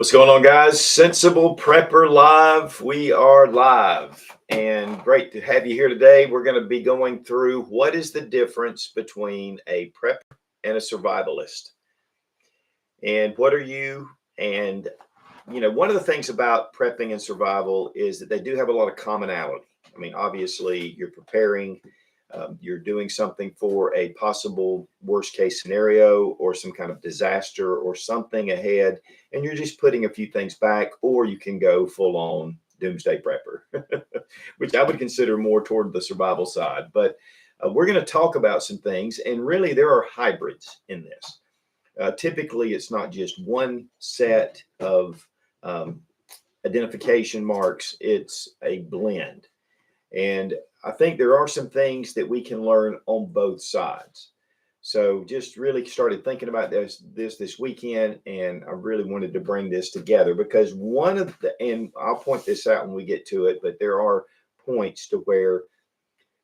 What's going on, guys? Sensible Prepper Live. We are live and great to have you here today. We're going to be going through what is the difference between a prepper and a survivalist. And what are you? And, one of the things about prepping and survival is that they do have a lot of commonality. I mean, obviously, you're preparing. You're doing something for a possible worst case scenario or some kind of disaster or something ahead, and you're just putting a few things back, or you can go full on doomsday prepper, which I would consider more toward the survival side. But we're going to talk about some things, and really there are hybrids in this. Typically, it's not just one set of identification marks, it's a blend. And I think there are some things that we can learn on both sides. So just really started thinking about this weekend, and I really wanted to bring this together because and I'll point this out when we get to it, but there are points to where,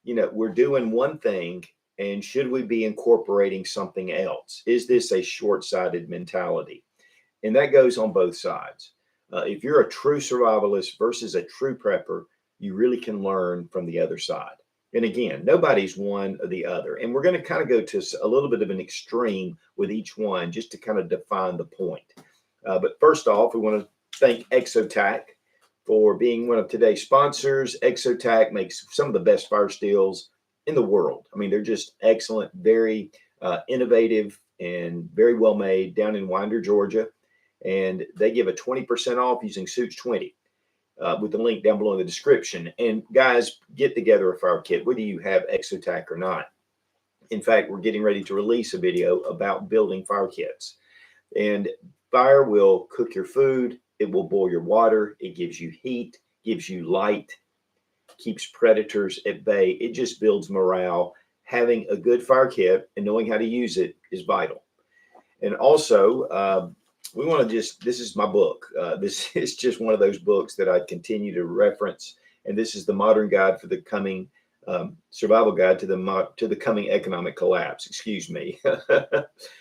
we're doing one thing, and should we be incorporating something else? Is this a short-sighted mentality? And that goes on both sides. If you're a true survivalist versus a true prepper, you really can learn from the other side. And again, nobody's one or the other. And we're going to kind of go to a little bit of an extreme with each one just to kind of define the point. But first off, we want to thank Exotac for being one of today's sponsors. Exotac makes some of the best fire steels in the world. I mean, they're just excellent, very innovative, and very well made down in Winder, Georgia. And they give a 20% off using Suits20. With the link down below in the description. And guys, get together a fire kit, whether you have Exotac or not. In fact, we're getting ready to release a video about building fire kits. And fire will cook your food. It will boil your water. It gives you heat, gives you light, keeps predators at bay. It just builds morale. Having a good fire kit and knowing how to use it is vital. And also, we want to this is my book. This is just one of those books that I continue to reference. And this is the modern guide for the coming survival guide to the coming economic collapse. Excuse me.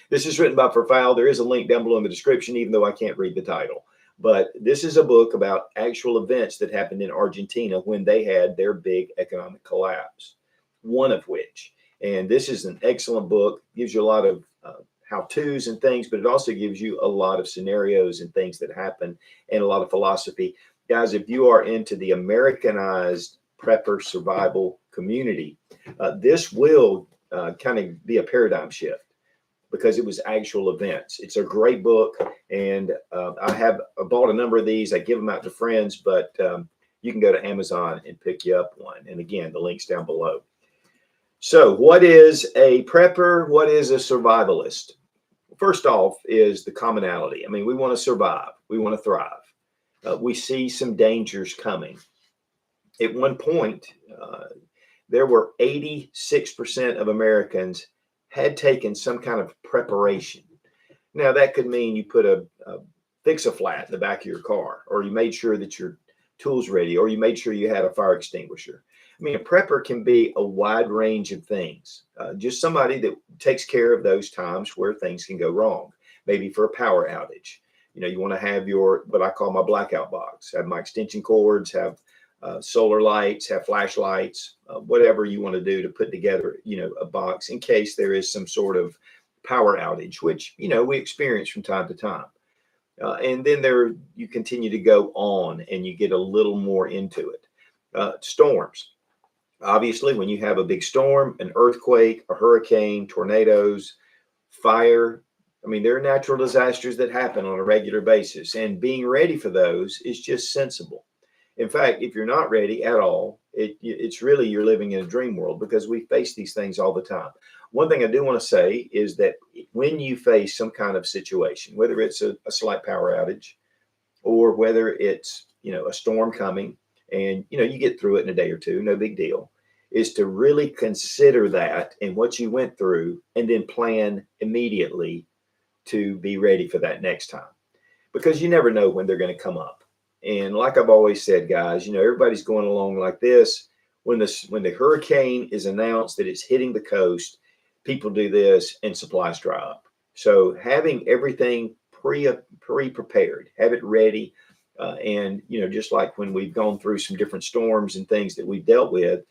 This is written by Profile. There is a link down below in the description, even though I can't read the title. But this is a book about actual events that happened in Argentina when they had their big economic collapse, one of which. And this is an excellent book. Gives you a lot of how-tos and things, but it also gives you a lot of scenarios and things that happen and a lot of philosophy. Guys, if you are into the Americanized prepper survival community, this will kind of be a paradigm shift because it was actual events. It's a great book, and I bought a number of these. I give them out to friends, but you can go to Amazon and pick you up one. And again, the link's down below. So what is a prepper? What is a survivalist? First off is the commonality. I mean, we want to survive. We want to thrive. We see some dangers coming. At one point, there were 86% of Americans had taken some kind of preparation. Now, that could mean you put a fix-a-flat in the back of your car, or you made sure that your tool's ready, or you made sure you had a fire extinguisher. I mean, a prepper can be a wide range of things. Just somebody that takes care of those times where things can go wrong. Maybe for a power outage. You want to have what I call my blackout box. Have my extension cords, have solar lights, have flashlights, whatever you want to do to put together, a box in case there is some sort of power outage, which, we experience from time to time. And then you continue to go on and you get a little more into it. Storms. Obviously, when you have a big storm, an earthquake, a hurricane, tornadoes, fire, I mean, there are natural disasters that happen on a regular basis, and being ready for those is just sensible. In fact, if you're not ready at all, it's really you're living in a dream world because we face these things all the time. One thing I do want to say is that when you face some kind of situation, whether it's a slight power outage or whether it's, a storm coming, and you get through it in a day or two, no big deal, is to really consider that and what you went through and then plan immediately to be ready for that next time, because you never know when they're going to come up. And like I've always said, guys, everybody's going along like this. When the hurricane is announced that it's hitting the coast, people do this and supplies dry up. So having everything pre-prepared, have it ready. And, just like when we've gone through some different storms and things that we've dealt with,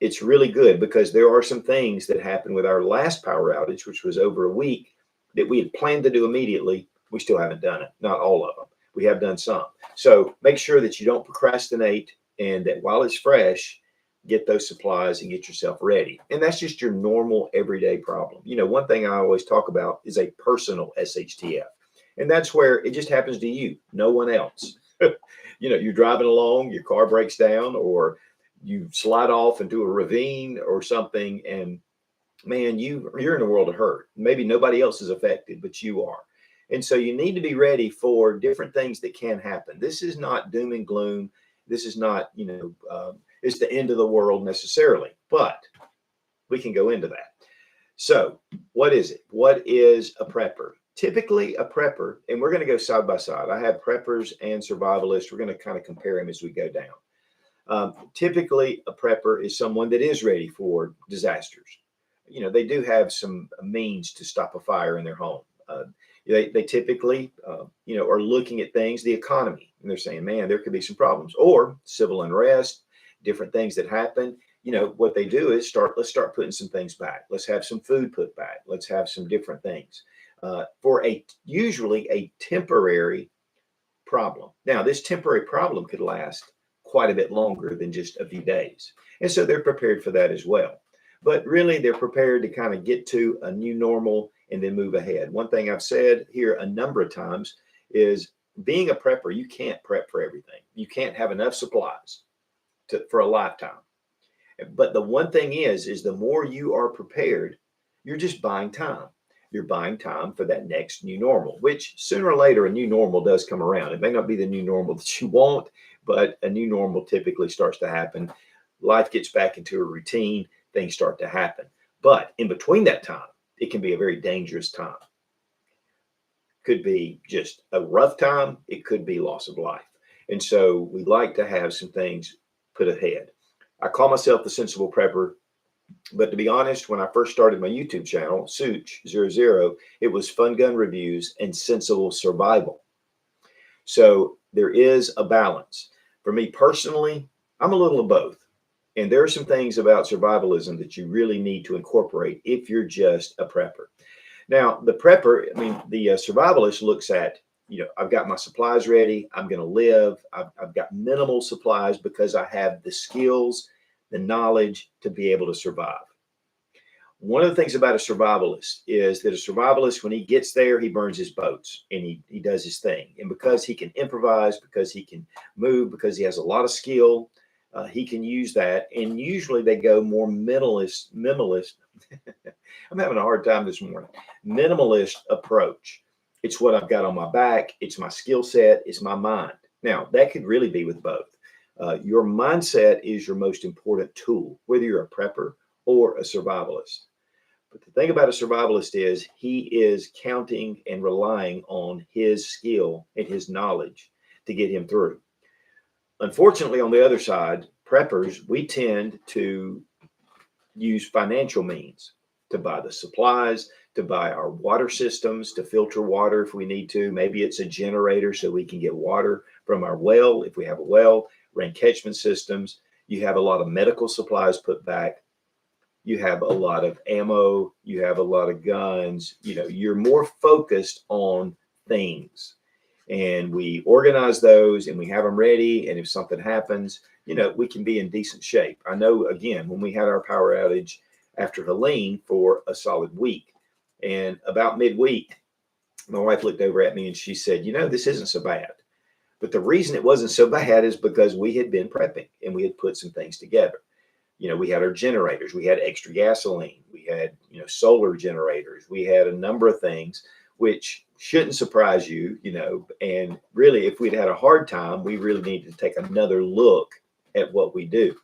it's really good because there are some things that happened with our last power outage, which was over a week, that we had planned to do immediately. We still haven't done it. Not all of them. We have done some. So make sure that you don't procrastinate and that while it's fresh, get those supplies and get yourself ready. And that's just your normal everyday problem. One thing I always talk about is a personal SHTF. And that's where it just happens to you, no one else. You're driving along, your car breaks down, or you slide off into a ravine or something, and man, you're in a world of hurt. Maybe nobody else is affected, but you are. And so you need to be ready for different things that can happen. This is not doom and gloom. This is not, it's the end of the world necessarily, but we can go into that. So what is it? What is a prepper? Typically a prepper, and we're going to go side by side. I have preppers and survivalists. We're going to kind of compare them as we go down. Typically a prepper is someone that is ready for disasters. They do have some means to stop a fire in their home. They typically, are looking at things, the economy, and they're saying, man, there could be some problems, or civil unrest, different things that happen. What they do is let's start putting some things back. Let's have some food put back. Let's have some different things for usually a temporary problem. Now, this temporary problem could last quite a bit longer than just a few days. And so they're prepared for that as well. But really, they're prepared to kind of get to a new normal and then move ahead. One thing I've said here a number of times is being a prepper, you can't prep for everything. You can't have enough supplies for a lifetime. But the one thing is the more you are prepared, you're just buying time. You're buying time for that next new normal, which sooner or later, a new normal does come around. It may not be the new normal that you want, but a new normal typically starts to happen. Life gets back into a routine. Things start to happen. But in between that time, it can be a very dangerous time. Could be just a rough time. It could be loss of life. And so we like to have some things put ahead. I call myself the sensible prepper. But to be honest, when I first started my YouTube channel, Such00, it was fun gun reviews and sensible survival. So there is a balance. For me personally, I'm a little of both. And there are some things about survivalism that you really need to incorporate if you're just a prepper. Now, the prepper, the survivalist looks at, I've got my supplies ready. I'm going to live. I've got minimal supplies because I have the skills, the knowledge to be able to survive. One of the things about a survivalist is that a survivalist, when he gets there, he burns his boats and he does his thing. And because he can improvise, because he can move, because he has a lot of skill, he can use that. And usually they go more minimalist. I'm having a hard time this morning. Minimalist approach. It's what I've got on my back. It's my skill set. It's my mind. Now, that could really be with both. Your mindset is your most important tool, whether you're a prepper or a survivalist. But the thing about a survivalist is he is counting and relying on his skill and his knowledge to get him through. Unfortunately, on the other side, preppers, we tend to use financial means to buy the supplies, to buy our water systems, to filter water if we need to. Maybe it's a generator so we can get water from our well if we have a well, rain catchment systems. You have a lot of medical supplies put back. You have a lot of ammo. You have a lot of guns. You're more focused on things. And we organize those and we have them ready. And if something happens, we can be in decent shape. I know, again, when we had our power outage after Helene for a solid week, and about midweek, my wife looked over at me and she said, this isn't so bad. But the reason it wasn't so bad is because we had been prepping and we had put some things together. We had our generators, we had extra gasoline, we had, solar generators, we had a number of things which shouldn't surprise you, and really, if we'd had a hard time, we really needed to take another look at what we do.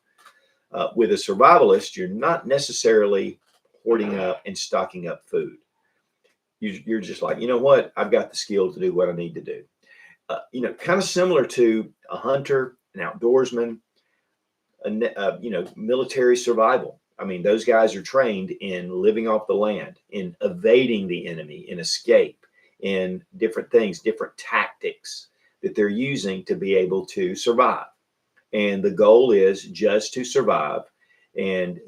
With a survivalist, you're not necessarily hoarding up and stocking up food. You're just like, what? I've got the skill to do what I need to do. Kind of similar to a hunter, an outdoorsman, military survival. Those guys are trained in living off the land, in evading the enemy, in escape, in different things, different tactics that they're using to be able to survive. And the goal is just to survive. And,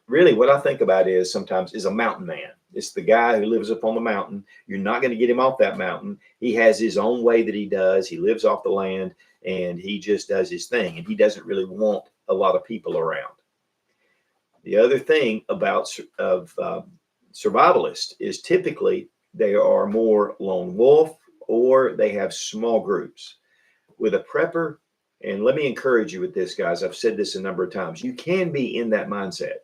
really what I think about is sometimes is a mountain man. It's the guy who lives up on the mountain. You're not going to get him off that mountain. He has his own way that he does. He lives off the land and he just does his thing. And he doesn't really want a lot of people around. The other thing about survivalists is typically they are more lone wolf or they have small groups. With a prepper, and let me encourage you with this, guys. I've said this a number of times. You can be in that mindset.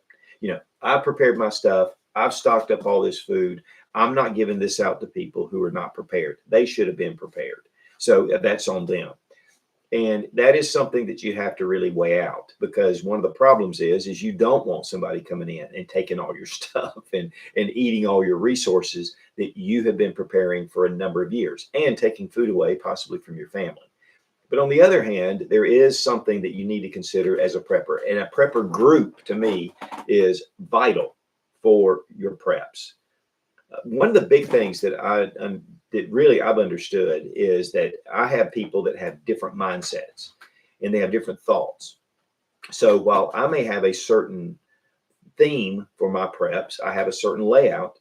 I prepared my stuff. I've stocked up all this food. I'm not giving this out to people who are not prepared. They should have been prepared. So that's on them. And that is something that you have to really weigh out, because one of the problems is you don't want somebody coming in and taking all your stuff and eating all your resources that you have been preparing for a number of years and taking food away possibly from your family. But on the other hand, there is something that you need to consider as a prepper. And a prepper group, to me, is vital for your preps. One of the big things that I've understood is that I have people that have different mindsets and they have different thoughts. So while I may have a certain theme for my preps, I have a certain layout,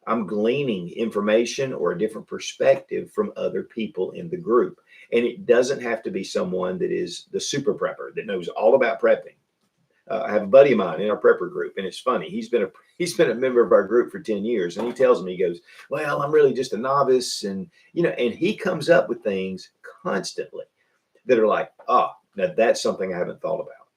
I'm gleaning information or a different perspective from other people in the group. And it doesn't have to be someone that is the super prepper that knows all about prepping. I have a buddy of mine in our prepper group, and it's funny. He's been a member of our group for 10 years, and he tells me, he goes, "Well, I'm really just a novice," and and he comes up with things constantly that are like, now that's something I haven't thought about.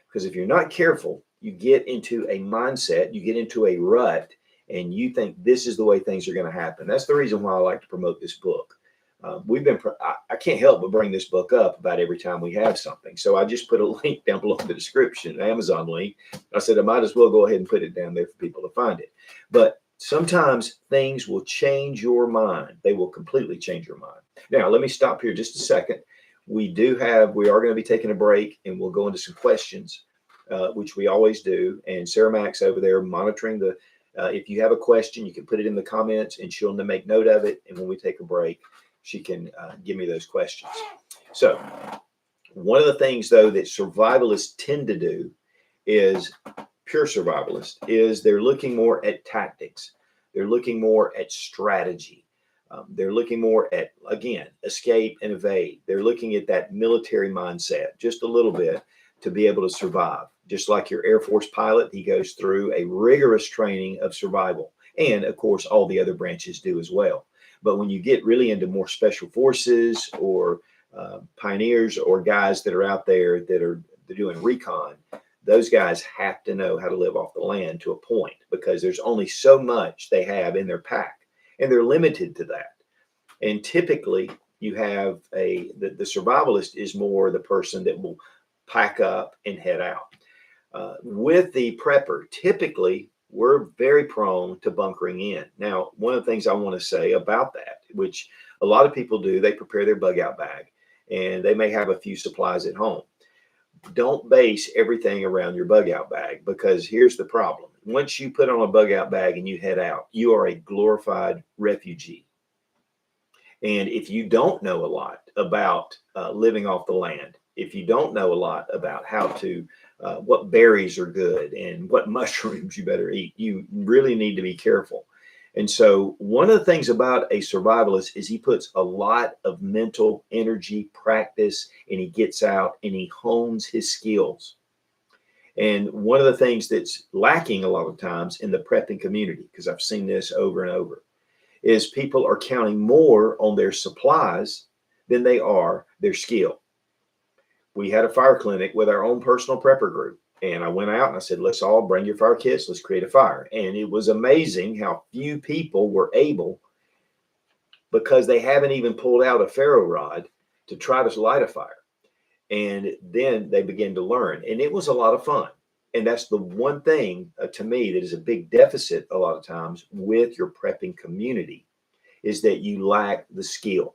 Because if you're not careful, you get into a mindset, you get into a rut, and you think this is the way things are going to happen. That's the reason why I like to promote this book. I can't help but bring this book up about every time we have something. So I just put a link down below in the description, an Amazon link. I said I might as well go ahead and put it down there for people to find it. But sometimes things will change your mind. They will completely change your mind. Now, let me stop here just a second. We are going to be taking a break, and we'll go into some questions, which we always do. And Sarah Max over there monitoring if you have a question, you can put it in the comments and she'll make note of it. And when we take a break, she can give me those questions. So one of the things, though, that survivalists tend to do is pure survivalists is they're looking more at tactics. They're looking more at strategy. They're looking more at, again, escape and evade. They're looking at that military mindset just a little bit to be able to survive. Just like your Air Force pilot, he goes through a rigorous training of survival. And, of course, all the other branches do as well. But when you get really into more special forces or pioneers or guys that are out there they're doing recon, those guys have to know how to live off the land to a point, because there's only so much they have in their pack, and they're limited to that. And typically you have the survivalist is more the person that will pack up and head out. With the prepper, typically we're very prone to bunkering in. Now, one of the things I want to say about that, which a lot of people do, they prepare their bug out bag and they may have a few supplies at home. Don't base everything around your bug out bag, because here's the problem. Once you put on a bug out bag and you head out, you are a glorified refugee. And if you don't know a lot about living off the land, if you don't know a lot about how to what berries are good and what mushrooms you better eat, you really need to be careful. And so one of the things about a survivalist is he puts a lot of mental energy, practice, and he gets out and he hones his skills. And one of the things that's lacking a lot of times in the prepping community, because I've seen this over and over, is people are counting more on their supplies than they are their skill. We had a fire clinic with our own personal prepper group. And I went out and I said, let's all bring your fire kits. Let's create a fire. And it was amazing how few people were able, because they haven't even pulled out a ferro rod to try to light a fire. And then they began to learn. And it was a lot of fun. And that's the one thing to me that is a big deficit a lot of times with your prepping community, is that you lack the skill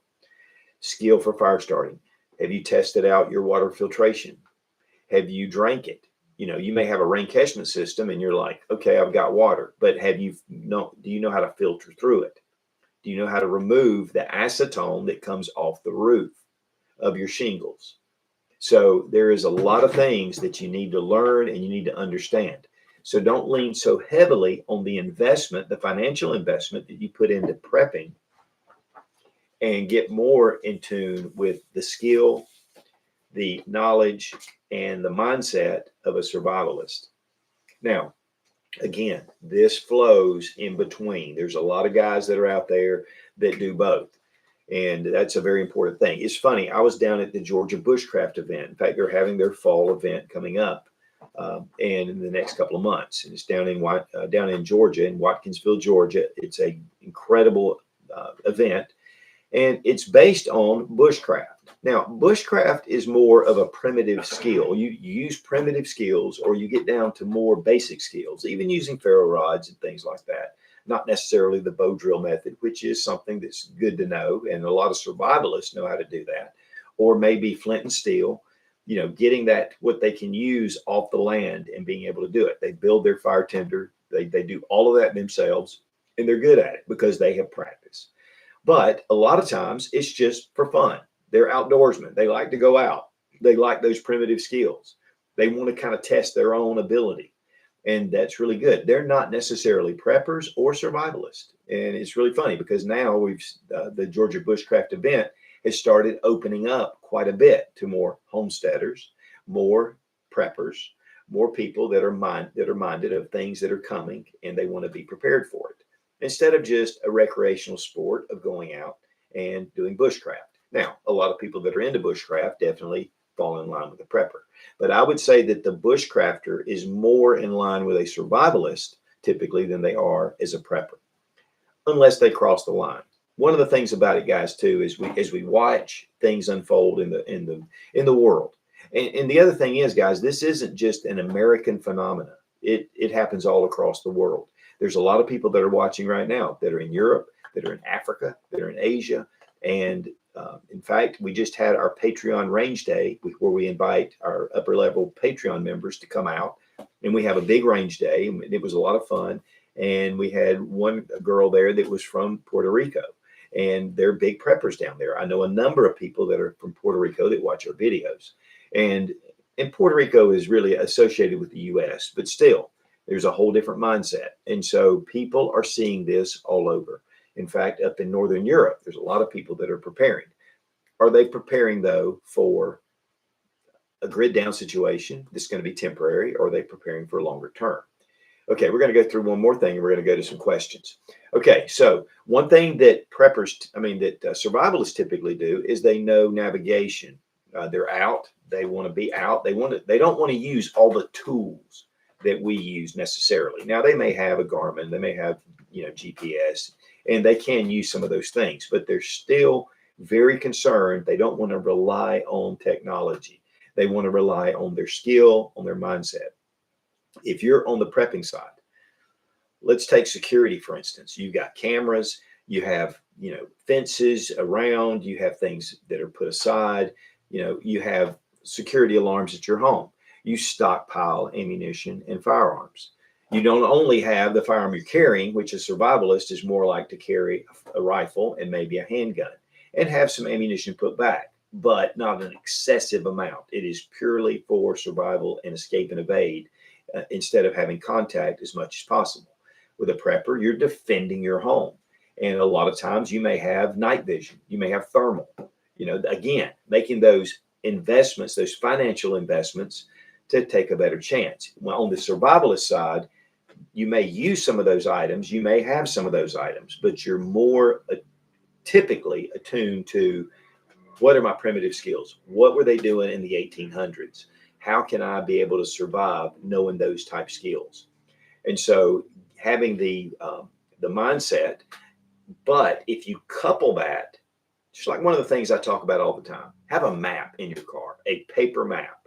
for fire starting. Have you tested out your water filtration? Have you drank it? You may have a rain catchment system and you're like, okay, I've got water, but do you know how to filter through it? Do you know how to remove the acetone that comes off the roof of your shingles? So there is a lot of things that you need to learn and you need to understand. So don't lean so heavily on the investment, the financial investment that you put into prepping, and get more in tune with the skill, the knowledge, and the mindset of a survivalist. Now, again, this flows in between. There's a lot of guys that are out there that do both. And that's a very important thing. It's funny. I was down at the Georgia Bushcraft event. In fact, they're having their fall event coming up, and in the next couple of months. And it's down in Georgia, in Watkinsville, Georgia. It's a incredible event, and it's based on bushcraft. Now, bushcraft is more of a primitive skill. You use primitive skills, or you get down to more basic skills, even using ferro rods and things like that. Not necessarily the bow drill method, which is something that's good to know, and a lot of survivalists know how to do that. Or maybe flint and steel, getting that what they can use off the land and being able to do it. They build their fire tinder, they do all of that themselves, and they're good at it because they have practice. But a lot of times it's just for fun. They're outdoorsmen. They like to go out. They like those primitive skills. They want to kind of test their own ability. And that's really good. They're not necessarily preppers or survivalists. And it's really funny because now the Georgia Bushcraft event has started opening up quite a bit to more homesteaders, more preppers, more people that are minded of things that are coming, and they want to be prepared for it, instead of just a recreational sport of going out and doing bushcraft. Now, a lot of people that are into bushcraft definitely fall in line with a prepper. But I would say that the bushcrafter is more in line with a survivalist typically than they are as a prepper, unless they cross the line. One of the things about it, guys, too, is as we watch things unfold in the world. And the other thing is, guys, this isn't just an American phenomenon. It happens all across the world. There's a lot of people that are watching right now that are in Europe, that are in Africa, that are in Asia. And in fact, we just had our Patreon range day where we invite our upper level Patreon members to come out. And we have a big range day. It was a lot of fun. And we had one girl there that was from Puerto Rico. And they're big preppers down there. I know a number of people that are from Puerto Rico that watch our videos. And Puerto Rico is really associated with the U.S., but still, there's a whole different mindset. And so people are seeing this all over. In fact, up in Northern Europe, there's a lot of people that are preparing. Are they preparing, though, for a grid down situation that's going to be temporary, or are they preparing for a longer term? Okay, we're going to go through one more thing, and we're going to go to some questions. Okay, so one thing that survivalists typically do is they know navigation. They're out. They want to be out. They don't want to use all the tools that we use necessarily. Now, they may have a Garmin, they may have GPS, and they can use some of those things, but they're still very concerned. They don't want to rely on technology. They want to rely on their skill, on their mindset. If you're on the prepping side, let's take security, for instance. You've got cameras, you have, fences around, you have things that are put aside, you have security alarms at your home. You stockpile ammunition and firearms. You don't only have the firearm you're carrying, which a survivalist is more like to carry a rifle and maybe a handgun and have some ammunition put back, but not an excessive amount. It is purely for survival and escape and evade, instead of having contact as much as possible. With a prepper, you're defending your home. And a lot of times you may have night vision, you may have thermal, again, making those investments, those financial investments to take a better chance. Well, on the survivalist side, you may use some of those items, you may have some of those items, but you're more typically attuned to what are my primitive skills? What were they doing in the 1800s? How can I be able to survive knowing those type skills? And so having the mindset, but if you couple that, just like one of the things I talk about all the time, have a map in your car, a paper map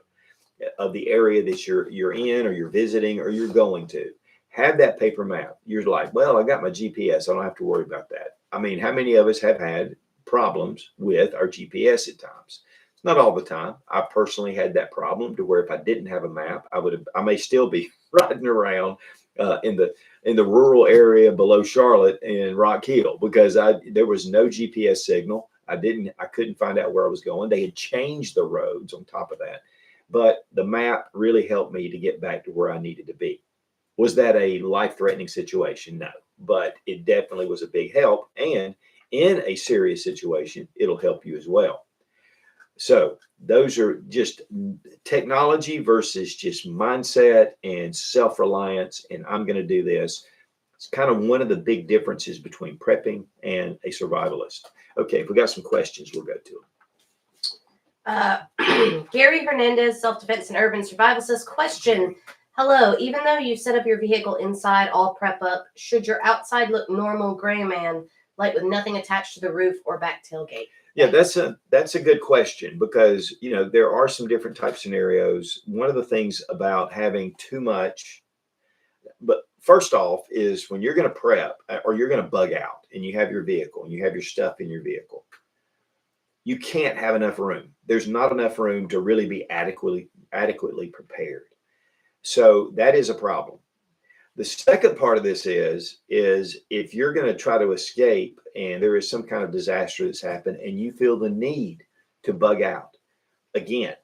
of the area that you're in, or you're visiting, or you're going to. Have that paper map. You're like, well, I got my GPS. I don't have to worry about that. I mean, how many of us have had problems with our GPS at times? It's not all the time. I personally had that problem to where if I didn't have a map, I may still be riding around in the in the rural area below Charlotte in Rock Hill because there was no GPS signal. I couldn't find out where I was going. They had changed the roads on top of that, but the map really helped me to get back to where I needed to be. Was that a life-threatening situation? No, but it definitely was a big help. And in a serious situation, it'll help you as well. So those are just technology versus just mindset and self-reliance. And I'm going to do this. It's kind of one of the big differences between prepping and a survivalist. Okay, if we got some questions, we'll go to them. Gary Hernandez, Self-Defense and Urban Survival says, question, hello, even though you set up your vehicle inside all prep up, should your outside look normal gray man, like with nothing attached to the roof or back tailgate? Yeah, that's a good question because, there are some different type scenarios. One of the things about having too much, but first off is when you're going to prep or you're going to bug out and you have your vehicle and you have your stuff in your vehicle, you can't have enough room. There's not enough room to really be adequately prepared. So that is a problem. The second part of this is if you're going to try to escape and there is some kind of disaster that's happened and you feel the need to bug out, again,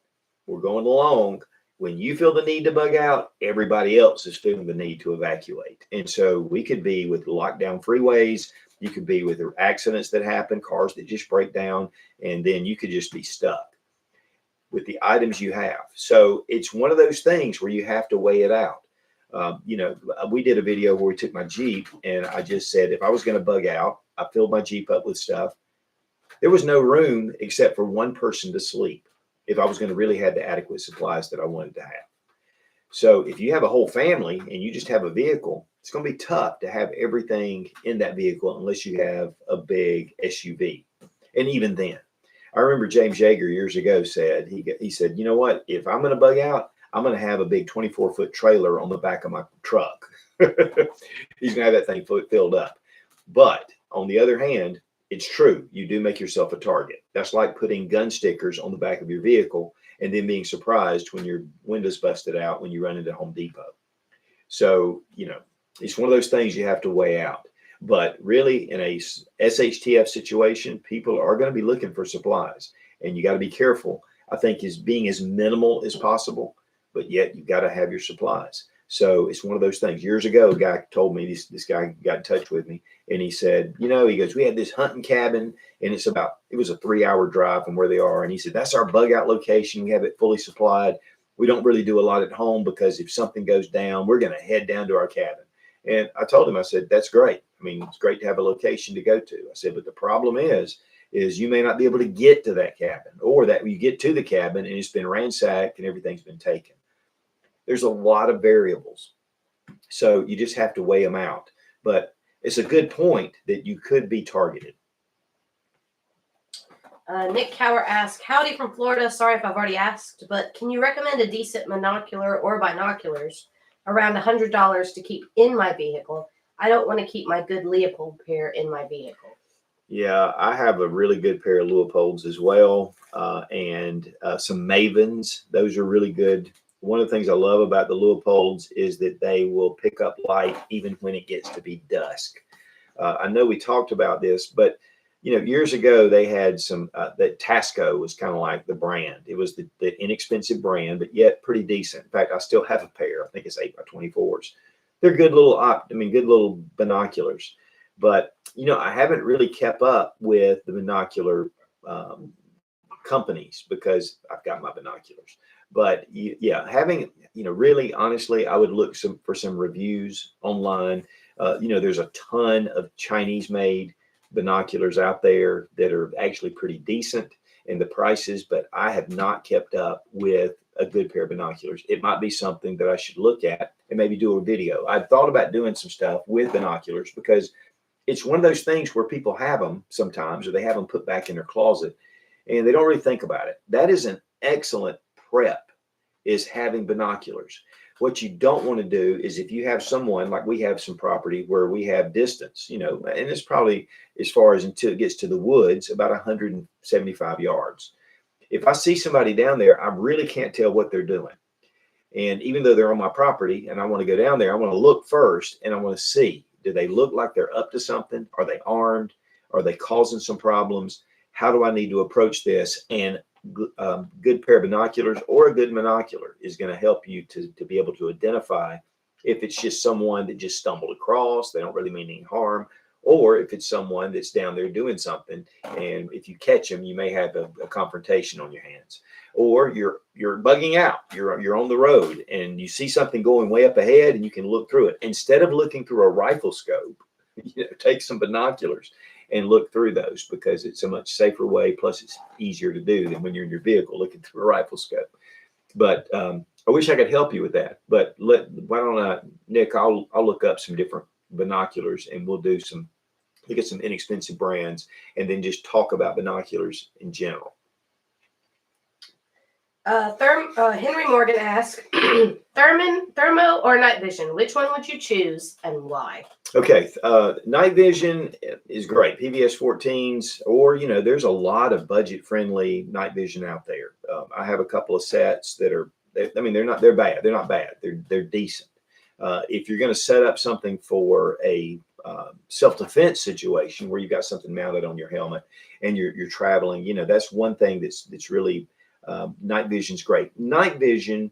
we're going along. When you feel the need to bug out, everybody else is feeling the need to evacuate. And so we could be with lockdown freeways. You could be with accidents that happen, cars that just break down, and then you could just be stuck with the items you have. So it's one of those things where you have to weigh it out. We did a video where we took my Jeep and I just said, if I was going to bug out, I filled my Jeep up with stuff. There was no room except for one person to sleep if I was going to really have the adequate supplies that I wanted to have. So if you have a whole family and you just have a vehicle, it's going to be tough to have everything in that vehicle unless you have a big SUV. And even then, I remember James Yeager years ago said, he said, you know what, if I'm going to bug out, I'm going to have a big 24-foot trailer on the back of my truck. He's going to have that thing filled up. But on the other hand, it's true. You do make yourself a target. That's like putting gun stickers on the back of your vehicle and then being surprised when your window's busted out when you run into Home Depot. So, it's one of those things you have to weigh out. But really, in a SHTF situation, people are going to be looking for supplies. And you got to be careful, I think, is being as minimal as possible. But yet you've got to have your supplies. So it's one of those things. Years ago, a guy told me, this guy got in touch with me, and he said, he goes, we had this hunting cabin, and it was a 3-hour drive from where they are. And he said, that's our bug out location. We have it fully supplied. We don't really do a lot at home because if something goes down, we're going to head down to our cabin. And I told him, I said, that's great. I mean, it's great to have a location to go to. I said, but the problem is you may not be able to get to that cabin, or that you get to the cabin and it's been ransacked and everything's been taken. There's a lot of variables. So you just have to weigh them out. But it's a good point that you could be targeted. Nick Cower asked, howdy from Florida. Sorry if I've already asked, but can you recommend a decent monocular or binoculars around $100 to keep in my vehicle? I don't want to keep my good Leopold pair in my vehicle. Yeah, I have a really good pair of Leopolds as well, and some Mavens. Those are really good. One of the things I love about the Leopolds is that they will pick up light even when it gets to be dusk. I know we talked about this, but years ago they had some that Tasco was kind of like the brand. It was the inexpensive brand, but yet pretty decent. In fact, I still have a pair. I think it's 8x24s. They're good little binoculars. But I haven't really kept up with the binocular companies because I've got my binoculars. But having, really honestly, I would look for some reviews online. There's a ton of Chinese made binoculars out there that are actually pretty decent in the prices, but I have not kept up with a good pair of binoculars. It might be something that I should look at and maybe do a video. I've thought about doing some stuff with binoculars because it's one of those things where people have them sometimes, or they have them put back in their closet and they don't really think about it. That is an excellent prep, is having binoculars. What you don't want to do is if you have someone, like we have some property where we have distance, and it's probably as far as until it gets to the woods, about 175 yards. If I see somebody down there, I really can't tell what they're doing. And even though they're on my property and I want to go down there, I want to look first and I want to see, do they look like they're up to something? Are they armed? Are they causing some problems? How do I need to approach this? And good pair of binoculars or a good monocular is going to help you to be able to identify if it's just someone that just stumbled across, they don't really mean any harm, or if it's someone that's down there doing something, and if you catch them, you may have a confrontation on your hands. Or you're bugging out, you're on the road and you see something going way up ahead and you can look through it. Instead of looking through a rifle scope, take some binoculars and look through those, because it's a much safer way. Plus it's easier to do than when you're in your vehicle looking through a rifle scope. But I wish I could help you with that. But why don't I, Nick, I'll look up some different binoculars and we'll look at some inexpensive brands and then just talk about binoculars in general. Henry Morgan asks, thermo or night vision? Which one would you choose and why? Okay, night vision is great. PVS 14s, or there's a lot of budget-friendly night vision out there. I have a couple of sets that are. They're bad. They're not bad. They're decent. If you're going to set up something for a self-defense situation where you've got something mounted on your helmet and you're traveling, that's one thing that's really. Night vision's great. Night vision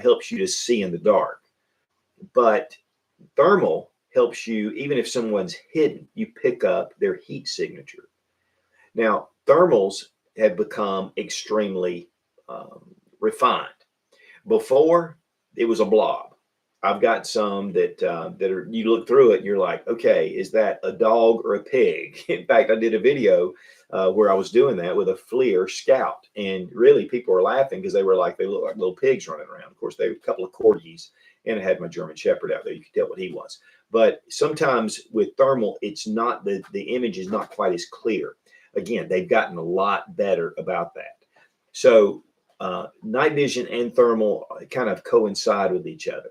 helps you to see in the dark, but thermal helps you, even if someone's hidden, you pick up their heat signature. Now, thermals have become extremely refined. Before, it was a blob. I've got some that are, you look through it and you're like, okay, is that a dog or a pig? In fact, I did a video where I was doing that with a FLIR Scout, and really people were laughing because they looked like little pigs running around. Of course, they were a couple of corgis, and I had my German Shepherd out there. You could tell what he was. But sometimes with thermal, it's not the image is not quite as clear. Again, they've gotten a lot better about that. So night vision and thermal kind of coincide with each other.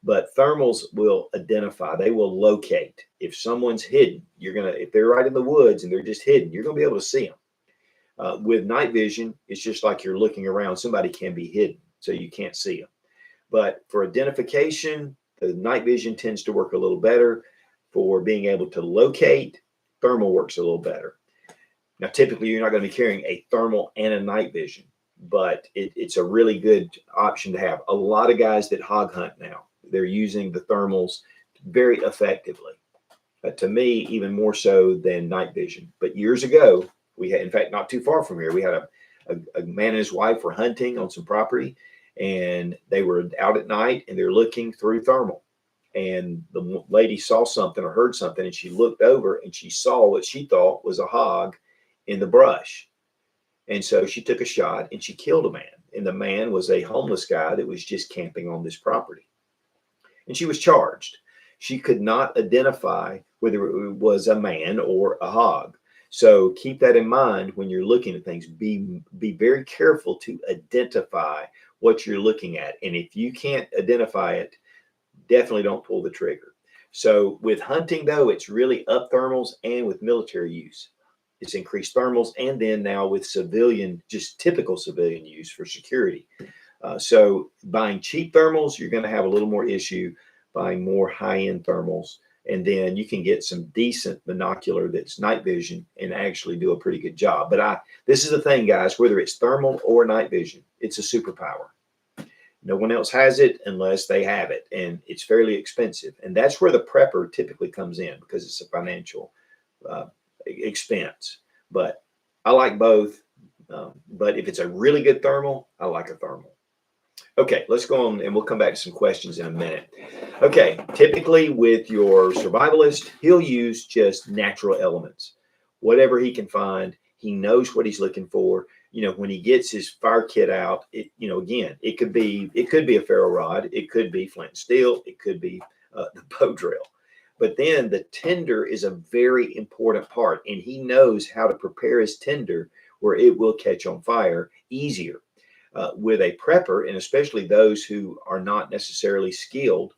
But thermals will identify, they will locate. If someone's hidden, if they're right in the woods and they're just hidden, you're going to be able to see them. With night vision, it's just like you're looking around. Somebody can be hidden, so you can't see them. But for identification, the night vision tends to work a little better. For being able to locate, thermal works a little better. Now, typically, you're not going to be carrying a thermal and a night vision, but it's a really good option to have. A lot of guys that hog hunt now, they're using the thermals very effectively. To me, even more so than night vision. But years ago, we had, in fact, not too far from here, we had a man and his wife were hunting on some property, and they were out at night and they're looking through thermal. And the lady saw something or heard something, and she looked over and she saw what she thought was a hog in the brush. And so she took a shot and she killed a man. And the man was a homeless guy that was just camping on this property. And she was charged. She could not identify whether it was a man or a hog. So keep that in mind when you're looking at things. Be very careful to identify what you're looking at. And if you can't identify it, definitely don't pull the trigger. So with hunting, though, it's really up thermals, and with military use, it's increased thermals. And then now with civilian, just typical civilian use for security. So buying cheap thermals, you're going to have a little more issue. Buying more high-end thermals, and then you can get some decent binocular that's night vision and actually do a pretty good job. But this is the thing, guys, whether it's thermal or night vision, it's a superpower. No one else has it unless they have it, and it's fairly expensive. And that's where the prepper typically comes in, because it's a financial expense. But I like both. But if it's a really good thermal, I like a thermal. Okay, let's go on, and we'll come back to some questions in a minute. Okay, typically with your survivalist, he'll use just natural elements. Whatever he can find, he knows what he's looking for. When he gets his fire kit out, again, it could be a ferro rod, it could be flint and steel, it could be the bow drill. But then the tinder is a very important part, and he knows how to prepare his tinder where it will catch on fire easier. With a prepper, and especially those who are not necessarily skilled,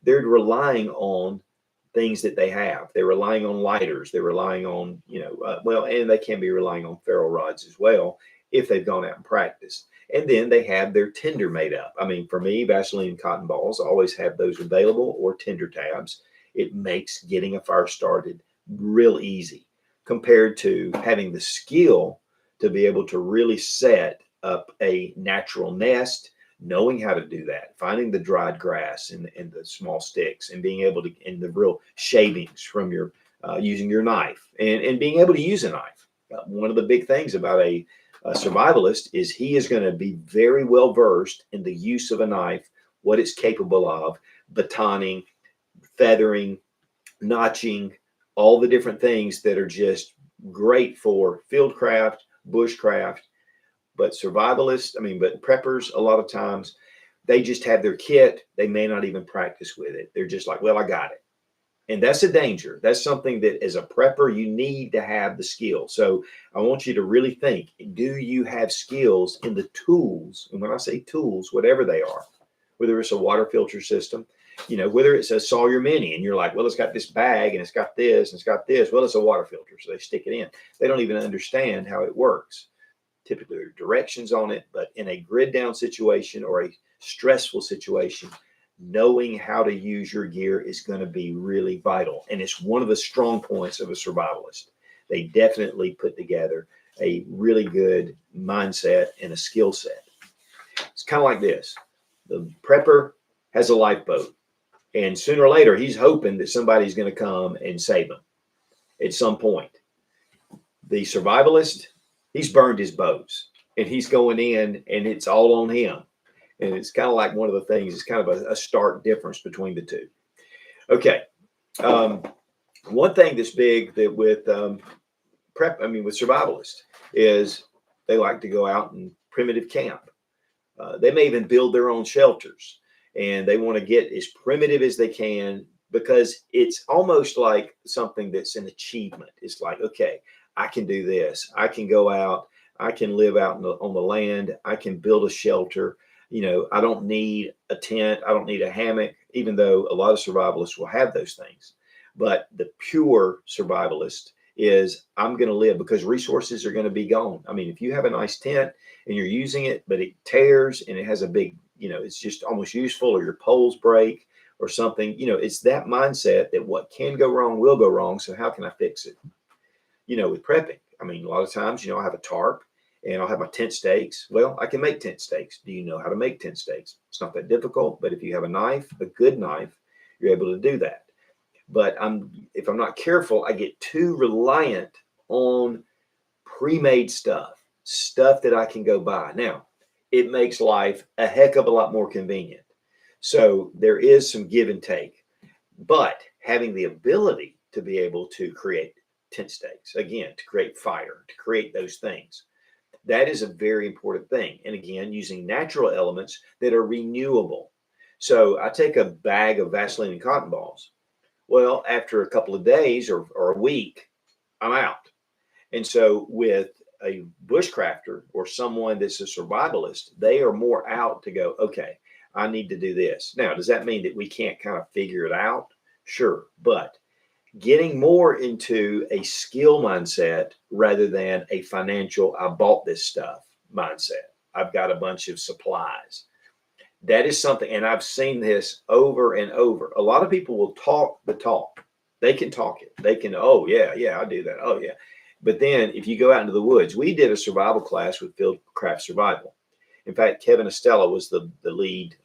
they're relying on things that they have. They're relying on lighters. They're relying on, and they can be relying on ferro rods as well. if they've gone out and practiced. And then they have their tinder made up. I mean, for me, Vaseline and cotton balls, I always have those available, or tinder tabs. It makes getting a fire started real easy compared to having the skill to be able to really set up a natural nest, knowing how to do that, finding the dried grass and the small sticks, and being able to, and the real shavings from your using your knife, and being able to use a knife. One of the big things about a survivalist is he is going to be very well versed in the use of a knife, what it's capable of, batoning, feathering, notching, all the different things that are just great for fieldcraft, bushcraft. But survivalists, but preppers, a lot of times they just have their kit. They may not even practice with it. They're just like, well, I got it. And that's a danger. That's something that as a prepper, you need to have the skill. So I want you to really think, do you have skills in the tools? And when I say tools, whatever they are, whether it's a water filter system, whether it's a Sawyer Mini and you're like, well, it's got this bag and it's got this and it's got this. Well, it's a water filter. So they stick it in. They don't even understand how it works. Typically there are directions on it, but in a grid down situation or a stressful situation, knowing how to use your gear is going to be really vital. And it's one of the strong points of a survivalist. They definitely put together a really good mindset and a skill set. It's kind of like this. The prepper has a lifeboat, and sooner or later, he's hoping that somebody's going to come and save him at some point. The survivalist, he's burned his boats, and he's going in, and it's all on him. And it's kind of like one of the things, it's kind of a stark difference between the two. Okay. One thing that's big that with with survivalists is they like to go out and primitive camp. They may even build their own shelters, and they want to get as primitive as they can because it's almost like something that's an achievement. It's like, okay, I can do this. I can go out. I can live out on the land. I can build a shelter. I don't need a tent. I don't need a hammock, even though a lot of survivalists will have those things. But the pure survivalist is, I'm going to live because resources are going to be gone. If you have a nice tent and you're using it, but it tears and it has a big, it's just almost useful, or your poles break or something, it's that mindset that what can go wrong will go wrong. So how can I fix it? With prepping, a lot of times, I have a tarp, and I'll have my tent stakes. Well, I can make tent stakes. Do you know how to make tent stakes? It's not that difficult, but if you have a knife, a good knife, you're able to do that. But if I'm not careful, I get too reliant on pre-made stuff that I can go buy. Now, it makes life a heck of a lot more convenient. So there is some give and take, but having the ability to be able to create tent stakes, again, to create fire, to create those things, that is a very important thing. And again, using natural elements that are renewable. So I take a bag of Vaseline and cotton balls. Well, after a couple of days or a week, I'm out. And so with a bushcrafter or someone that's a survivalist, they are more out to go, okay, I need to do this. Now, does that mean that we can't kind of figure it out? Sure. But getting more into a skill mindset rather than a financial, I bought this stuff mindset. I've got a bunch of supplies. That is something, and I've seen this over and over. A lot of people will talk the talk. They can talk it. They can, oh, yeah, I do that. Oh, yeah. But then if you go out into the woods, we did a survival class with Fieldcraft Survival. In fact, Kevin Estella was the lead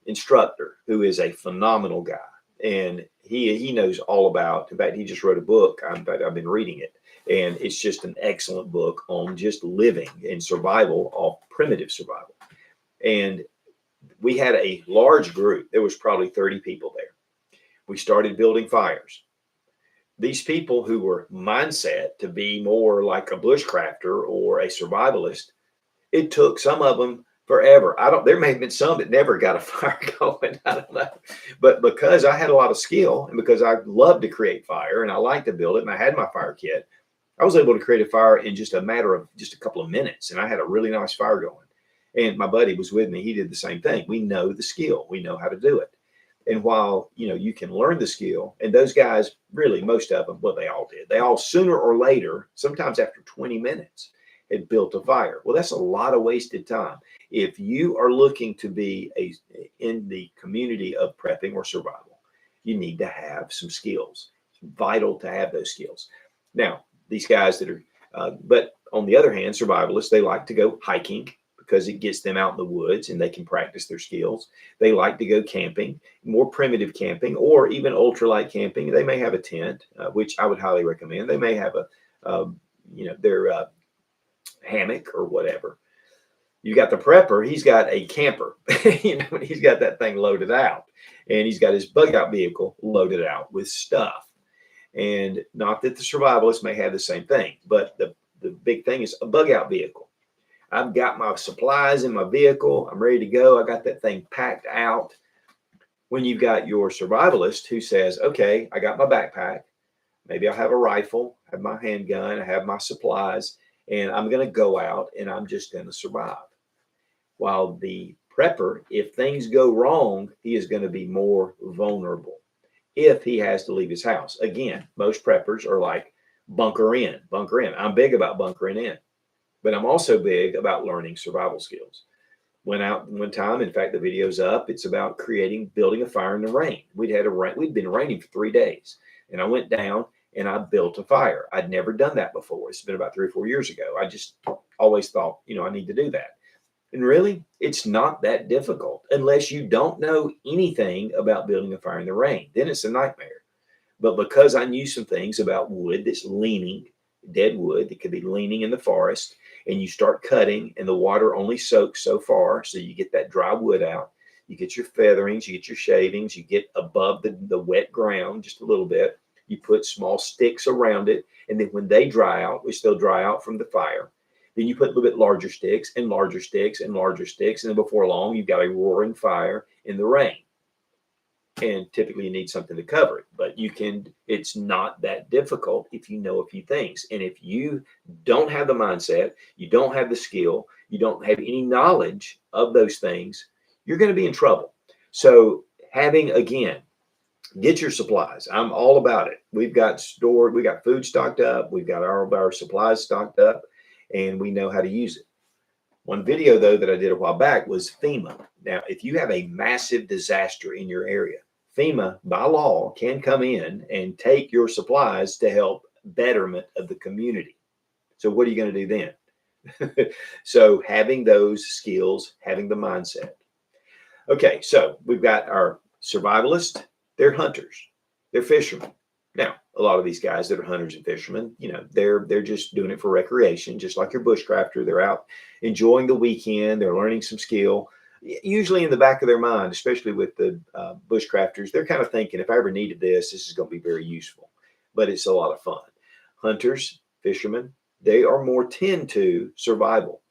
instructor, who is a phenomenal guy. And he knows all about, in fact, he just wrote a book. I've been reading it, and it's just an excellent book on just living and survival, of primitive survival. And we had a large group. There was probably 30 people there. We started building fires. These people who were mindset to be more like a bushcrafter or a survivalist, it took some of them forever. There may have been some that never got a fire going. I don't know. But because I had a lot of skill, and because I love to create fire and I like to build it, and I had my fire kit, I was able to create a fire in just a matter of just a couple of minutes. And I had a really nice fire going. And my buddy was with me. He did the same thing. We know the skill. We know how to do it. And while, you can learn the skill, and those guys, really, most of them, well, they all did. They all, sooner or later, sometimes after 20 minutes, had built a fire. Well, that's a lot of wasted time. If you are looking to be in the community of prepping or survival, you need to have some skills. It's vital to have those skills. Now, these guys that are, but on the other hand, survivalists, they like to go hiking because it gets them out in the woods and they can practice their skills. They like to go camping, more primitive camping, or even ultralight camping. They may have a tent, which I would highly recommend. They may have their hammock or whatever. You got the prepper, he's got a camper. He's got that thing loaded out, and he's got his bug out vehicle loaded out with stuff. And not that the survivalists may have the same thing, but the big thing is a bug out vehicle. I've got my supplies in my vehicle. I'm ready to go. I got that thing packed out. When you've got your survivalist who says, okay, I got my backpack. Maybe I'll have a rifle, have my handgun, I have my supplies, and I'm going to go out and I'm just going to survive. While the prepper, if things go wrong, he is going to be more vulnerable if he has to leave his house. Again, most preppers are like, bunker in, bunker in. I'm big about bunkering in. But I'm also big about learning survival skills. Went out one time, in fact, the video's up. It's about building a fire in the rain. We'd been raining for 3 days. And I went down and I built a fire. I'd never done that before. It's been about 3 or 4 years ago. I just always thought, I need to do that. And really, it's not that difficult unless you don't know anything about building a fire in the rain. Then it's a nightmare. But because I knew some things about wood that's leaning, dead wood that could be leaning in the forest, and you start cutting and the water only soaks so far, so you get that dry wood out, you get your featherings, you get your shavings, you get above the wet ground just a little bit, you put small sticks around it, and then when they dry out, which they'll dry out from the fire, then you put a little bit larger sticks and larger sticks and larger sticks, and then before long you've got a roaring fire in the rain. And typically you need something to cover it, but it's not that difficult if you know a few things. And if you don't have the mindset, you don't have the skill, you don't have any knowledge of those things, you're going to be in trouble. So again, get your supplies. I'm all about it. We got food stocked up, we've got all of our supplies stocked up, and we know how to use it. One video, though, that I did a while back was FEMA. Now, if you have a massive disaster in your area, FEMA, by law, can come in and take your supplies to help betterment of the community. So what are you going to do then? So having those skills, having the mindset. Okay, so we've got our survivalists. They're hunters. They're fishermen. Now, a lot of these guys that are hunters and fishermen, they're just doing it for recreation, just like your bushcrafter. They're out enjoying the weekend. They're learning some skill. Usually in the back of their mind, especially with the bushcrafters, they're kind of thinking, if I ever needed this is going to be very useful. But it's a lot of fun. Hunters, fishermen, they are more tend to survival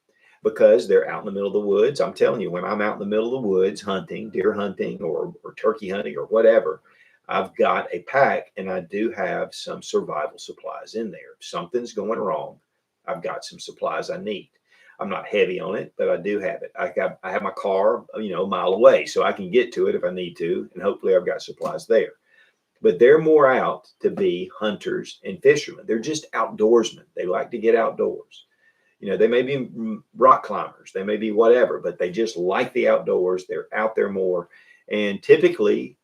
because they're out in the middle of the woods. I'm telling you, when I'm out in the middle of the woods hunting, deer hunting or turkey hunting or whatever, I've got a pack and I do have some survival supplies in there. If something's going wrong, I've got some supplies I need. I'm not heavy on it, but I do have it. I have my car, a mile away, so I can get to it if I need to, and hopefully I've got supplies there. But they're more out to be hunters and fishermen. They're just outdoorsmen. They like to get outdoors. They may be rock climbers, they may be whatever, but they just like the outdoors. They're out there more. And typically,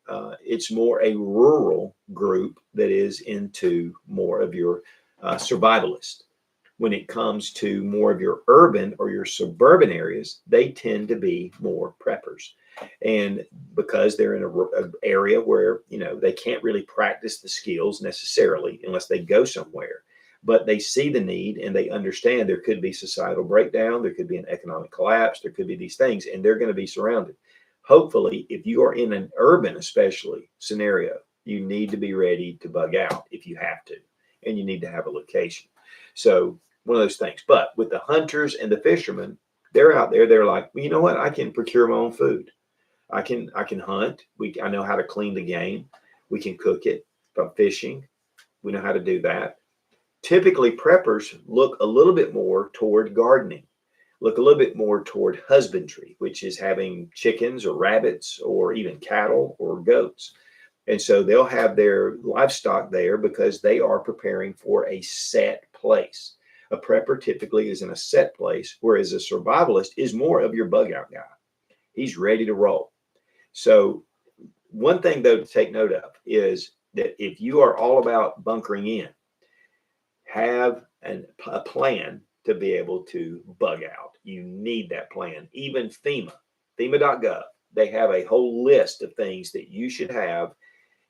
it's more a rural group that is into more of your survivalist. When it comes to more of your urban or your suburban areas, they tend to be more preppers. And because they're in an area where, they can't really practice the skills necessarily unless they go somewhere, but they see the need and they understand there could be societal breakdown, there could be an economic collapse, there could be these things, and they're going to be surrounded. Hopefully, if you are in an urban, especially scenario, you need to be ready to bug out if you have to, and you need to have a location. So one of those things. But with the hunters and the fishermen, they're out there. They're like, well, you know what? I can procure my own food. I can hunt. I know how to clean the game. We can cook it. If I'm fishing, we know how to do that. Typically, preppers look a little bit more toward gardening. Look a little bit more toward husbandry, which is having chickens or rabbits or even cattle or goats. And so they'll have their livestock there because they are preparing for a set place. A prepper typically is in a set place, whereas a survivalist is more of your bug out guy. He's ready to roll. So one thing though to take note of is that if you are all about bunkering in, have a plan to be able to bug out. You need that plan. Even FEMA.gov, they have a whole list of things that you should have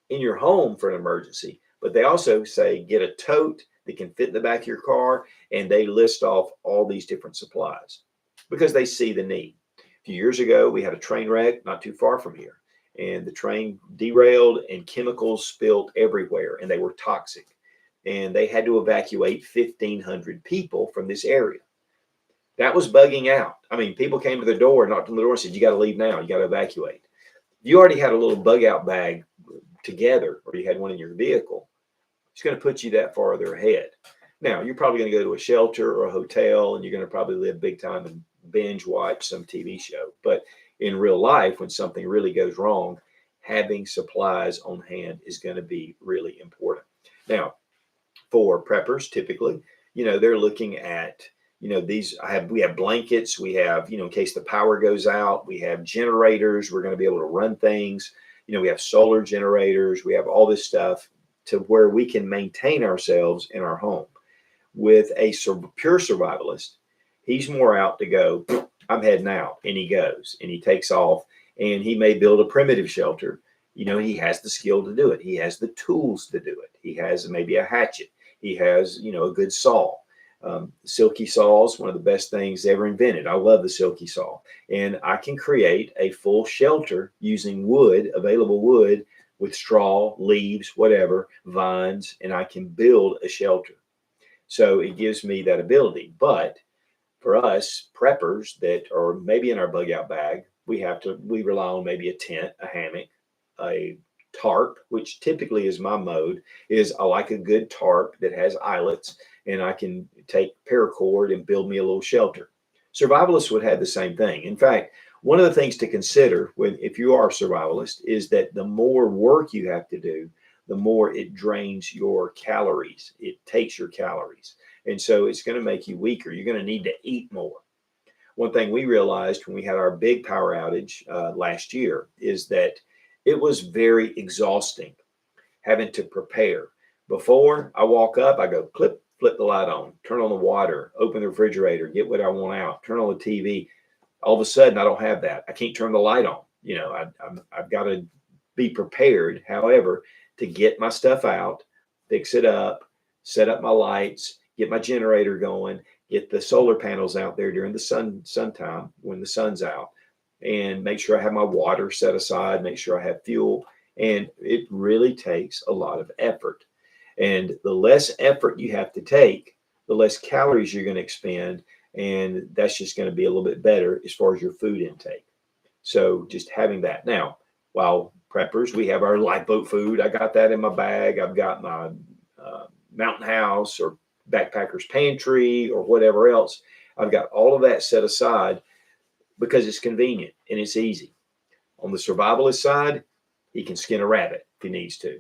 in your home for an emergency. But they also say get a tote that can fit in the back of your car, and they list off all these different supplies because they see the need. A few years ago, we had a train wreck not too far from here, and the train derailed and chemicals spilled everywhere, and they were toxic. And they had to evacuate 1,500 people from this area. That was bugging out. I mean, people came to the door, knocked on the door, and said, "You got to leave now. You got to evacuate." If you already had a little bug out bag together, or you had one in your vehicle, it's going to put you that farther ahead. Now, you're probably going to go to a shelter or a hotel, and you're going to probably live big time and binge watch some TV show. But in real life, when something really goes wrong, having supplies on hand is going to be really important. Now, for preppers, typically, they're looking at, we have blankets, we have, in case the power goes out, we have generators, we're going to be able to run things, we have solar generators, we have all this stuff to where we can maintain ourselves in our home. With a pure survivalist, he's more out to go, I'm heading out, and he goes and he takes off, and he may build a primitive shelter. He has the skill to do it. He has the tools to do it. He has maybe a hatchet. He has, a good saw. Silky saw is one of the best things ever invented. I love the silky saw. And I can create a full shelter using wood, available wood, with straw, leaves, whatever, vines, and I can build a shelter. So it gives me that ability. But for us preppers that are maybe in our bug out bag, we rely on maybe a tent, a hammock, a tarp, which typically is my mode, is I like a good tarp that has eyelets, and I can take paracord and build me a little shelter. Survivalists would have the same thing. In fact, one of the things to consider if you are a survivalist is that the more work you have to do, the more it drains your calories. It takes your calories. And so it's going to make you weaker. You're going to need to eat more. One thing we realized when we had our big power outage last year is that it was very exhausting having to prepare. Before I walk up, I go flip the light on, turn on the water, open the refrigerator, get what I want out, turn on the TV. All of a sudden, I don't have that. I can't turn the light on. I've got to be prepared, however, to get my stuff out, fix it up, set up my lights, get my generator going, get the solar panels out there during the sun time when the sun's out, and make sure I have my water set aside, make sure I have fuel. And it really takes a lot of effort. And the less effort you have to take, the less calories you're going to expend. And that's just going to be a little bit better as far as your food intake. So just having that. Now, while preppers, we have our lifeboat food. I got that in my bag. I've got my mountain house or backpacker's pantry or whatever else. I've got all of that set aside because it's convenient and it's easy. On the survivalist side, he can skin a rabbit if he needs to,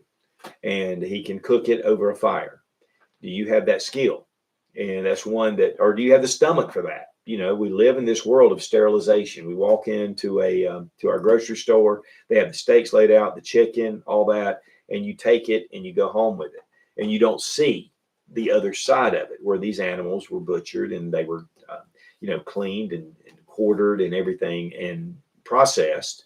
and he can cook it over a fire. Do you have that skill? And that's one that, or do you have the stomach for that? We live in this world of sterilization. We walk into to our grocery store, they have the steaks laid out, the chicken, all that, and you take it and you go home with it, and you don't see the other side of it, where these animals were butchered and they were, cleaned and quartered and everything and processed.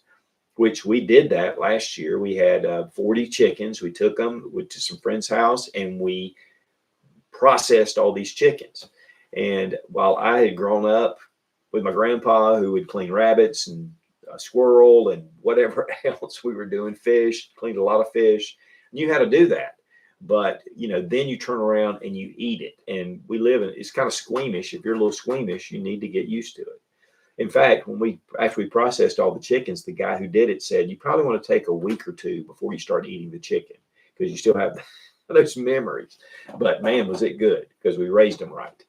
Which we did that last year. We had 40 chickens. We took them to some friend's house and we processed all these chickens. And while I had grown up with my grandpa who would clean rabbits and squirrel and whatever else we were doing, fish, cleaned a lot of fish, knew how to do that. But, then you turn around and you eat it. And it's kind of squeamish. If you're a little squeamish, you need to get used to it. In fact, after we processed all the chickens, the guy who did it said, you probably want to take a week or two before you start eating the chicken because you still have those memories. But man, was it good because we raised them right.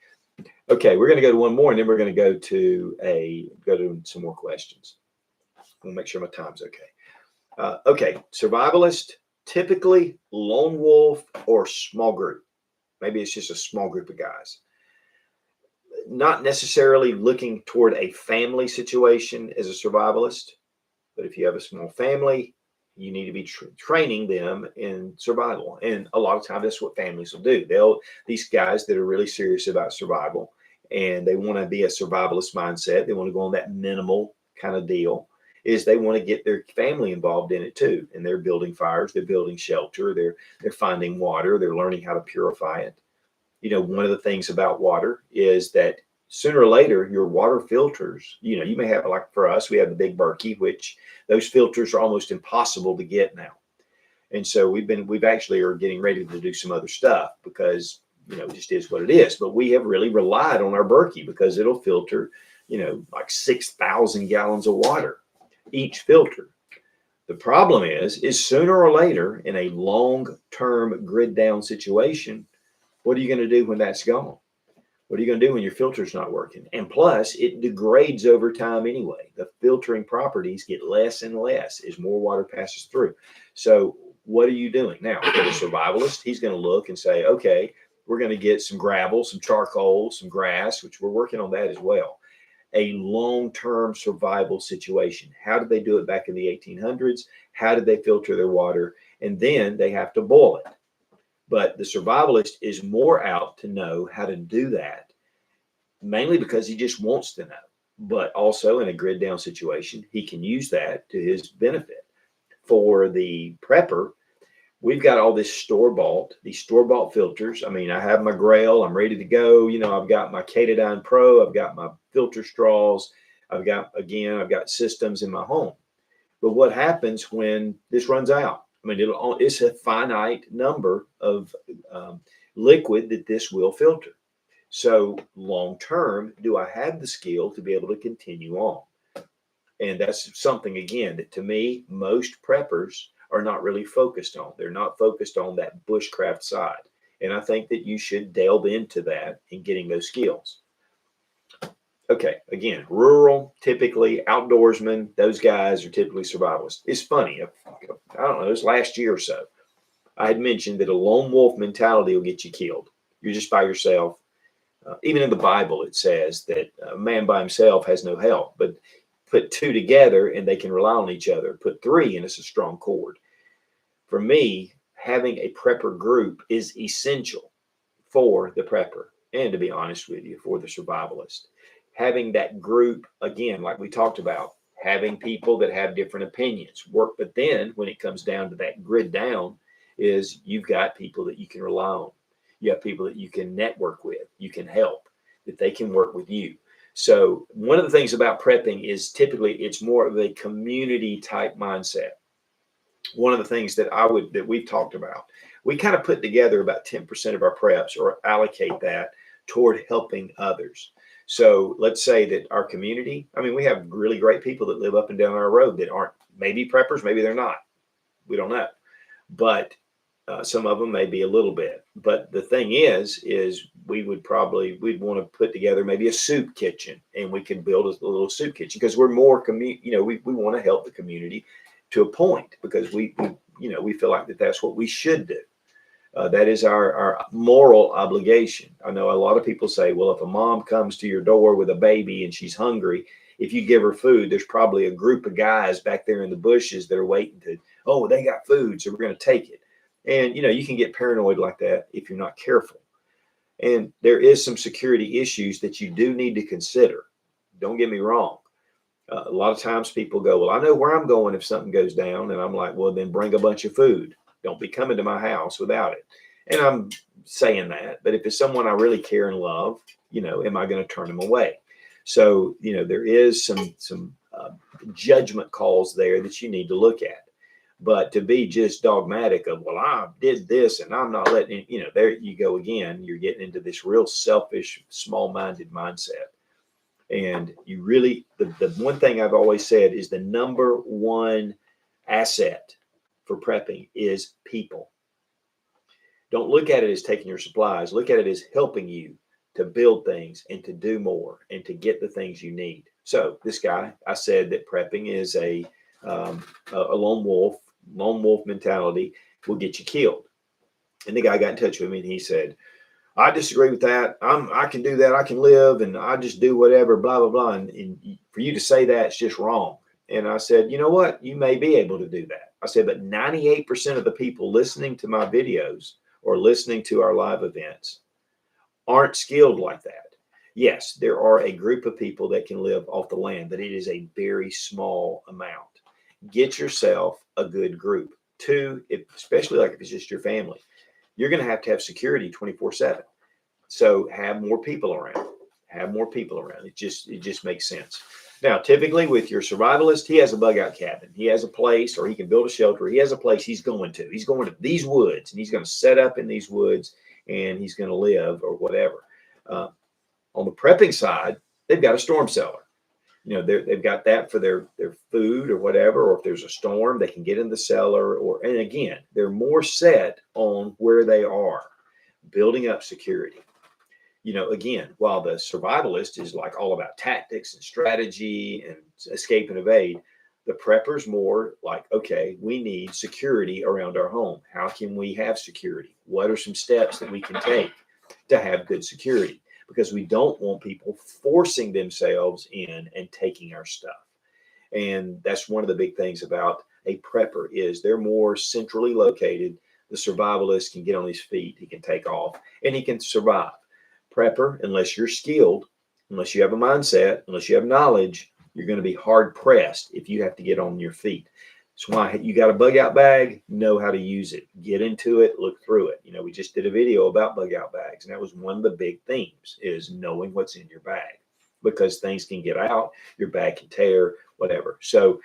Okay, we're going to go to one more, and then we're going to go to some more questions. We'll make sure my time's okay. Okay, survivalist, typically lone wolf or small group. Maybe it's just a small group of guys. not necessarily looking toward a family situation as a survivalist, but if you have a small family, you need to be training them in survival. And a lot of times that's what families will do. These guys that are really serious about survival and they want to be a survivalist mindset, they want to go on that minimal kind of deal, is they want to get their family involved in it too. And they're building fires, they're building shelter, they're finding water, they're learning how to purify it. One of the things about water is that sooner or later, your water filters, you may have, like for us, we have the Big Berkey, which those filters are almost impossible to get now. And so we've actually are getting ready to do some other stuff because, it just is what it is. But we have really relied on our Berkey because it'll filter, like 6,000 gallons of water each filter. The problem is sooner or later in a long-term grid down situation, what are you going to do when that's gone? What are you going to do when your filter's not working? And plus, it degrades over time anyway. The filtering properties get less and less as more water passes through. So what are you doing? Now, for the survivalist, he's going to look and say, okay, we're going to get some gravel, some charcoal, some grass, which we're working on that as well. A long-term survival situation. How did they do it back in the 1800s? How did they filter their water? And then they have to boil it. But the survivalist is more out to know how to do that, mainly because he just wants to know. But also in a grid down situation, he can use that to his benefit. For the prepper, we've got all this these store-bought filters. I mean, I have my Grail, I'm ready to go. I've got my Katadyn Pro, I've got my filter straws, I've got systems in my home. But what happens when this runs out? I mean, it's a finite number of liquid that this will filter. So long term, do I have the skill to be able to continue on? And that's something, again, that to me, most preppers are not really focused on. They're not focused on that bushcraft side. And I think that you should delve into that in getting those skills. Okay, again, rural, typically outdoorsmen, those guys are typically survivalists. It's funny. I don't know, it was last year or so. I had mentioned that a lone wolf mentality will get you killed. You're just by yourself. Even in the Bible, it says that a man by himself has no help, but put two together and they can rely on each other. Put three and it's a strong cord. For me, having a prepper group is essential for the prepper. And to be honest with you, for the survivalist. Having that group, again, like we talked about, having people that have different opinions work. But then when it comes down to that grid down, is you've got people that you can rely on. You have people that you can network with, you can help, that they can work with you. So one of the things about prepping is typically it's more of a community type mindset. One of the things that we've talked about, we kind of put together about 10% of our preps or allocate that toward helping others. So let's say that our community, I mean, we have really great people that live up and down our road that aren't maybe preppers, maybe they're not. We don't know. But some of them may be a little bit. But the thing is we'd want to put together maybe a soup kitchen, and we can build a little soup kitchen because we're more we want to help the community to a point because we feel like that's what we should do. That is our moral obligation. I know a lot of people say, well, if a mom comes to your door with a baby and she's hungry, if you give her food, there's probably a group of guys back there in the bushes that are waiting they got food, so we're going to take it. And, you can get paranoid like that if you're not careful. And there is some security issues that you do need to consider. Don't get me wrong. A lot of times people go, well, I know where I'm going if something goes down. And I'm like, well, then bring a bunch of food. Don't be coming to my house without it. And I'm saying that, but if it's someone I really care and love, am I going to turn them away? So, there is some judgment calls there that you need to look at. But to be just dogmatic of, well, I did this and I'm not letting it, there you go again. You're getting into this real selfish, small-minded mindset. And you really, the one thing I've always said is the number one asset for prepping is people. Don't look at it as taking your supplies. Look at it as helping you to build things and to do more and to get the things you need. So this guy, I said that prepping is a lone wolf mentality will get you killed. And the guy got in touch with me and he said, I disagree with that. I can do that. I can live and I just do whatever, blah, blah, blah. And for you to say that, it's just wrong. And I said, you know what? You may be able to do that. I said, but 98% of the people listening to my videos or listening to our live events aren't skilled like that. Yes, there are a group of people that can live off the land, but it is a very small amount. Get yourself a good group. Two, especially like if it's just your family, you're going to have security 24/7. So have more people around. Have more people around. It just makes sense. Now, typically with your survivalist, he has a bug out cabin. He has a place, or he can build a shelter. He has a place he's going to. He's going to these woods, and he's going to set up in these woods, and he's going to live or whatever. Uh, on the prepping side, they've got a storm cellar. They've got that for their food or whatever, or if there's a storm, they can get in the cellar. And again, they're more set on where they are, building up security. Again, while the survivalist is like all about tactics and strategy and escape and evade, the prepper's more like, okay, we need security around our home. How can we have security? What are some steps that we can take to have good security? Because we don't want people forcing themselves in and taking our stuff. And that's one of the big things about a prepper is they're more centrally located. The survivalist can get on his feet, he can take off, and he can survive. Prepper, unless you're skilled, unless you have a mindset, unless you have knowledge, you're going to be hard pressed if you have to get on your feet. That's why you got a bug out bag, know how to use it, get into it, look through it. We just did a video about bug out bags, and that was one of the big themes is knowing what's in your bag, because things can get out, your bag can tear, whatever. So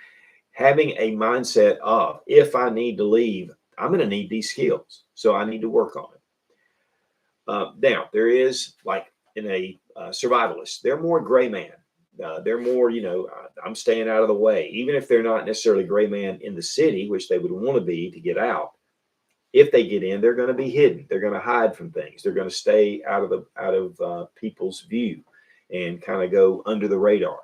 having a mindset of, if I need to leave, I'm going to need these skills, so I need to work on it. Now, there is, like in a survivalist, they're more gray man. They're more, I'm staying out of the way. Even if they're not necessarily gray man in the city, which they would want to be to get out, if they get in, they're going to be hidden. They're going to hide from things. They're going to stay out of people's view and kind of go under the radar.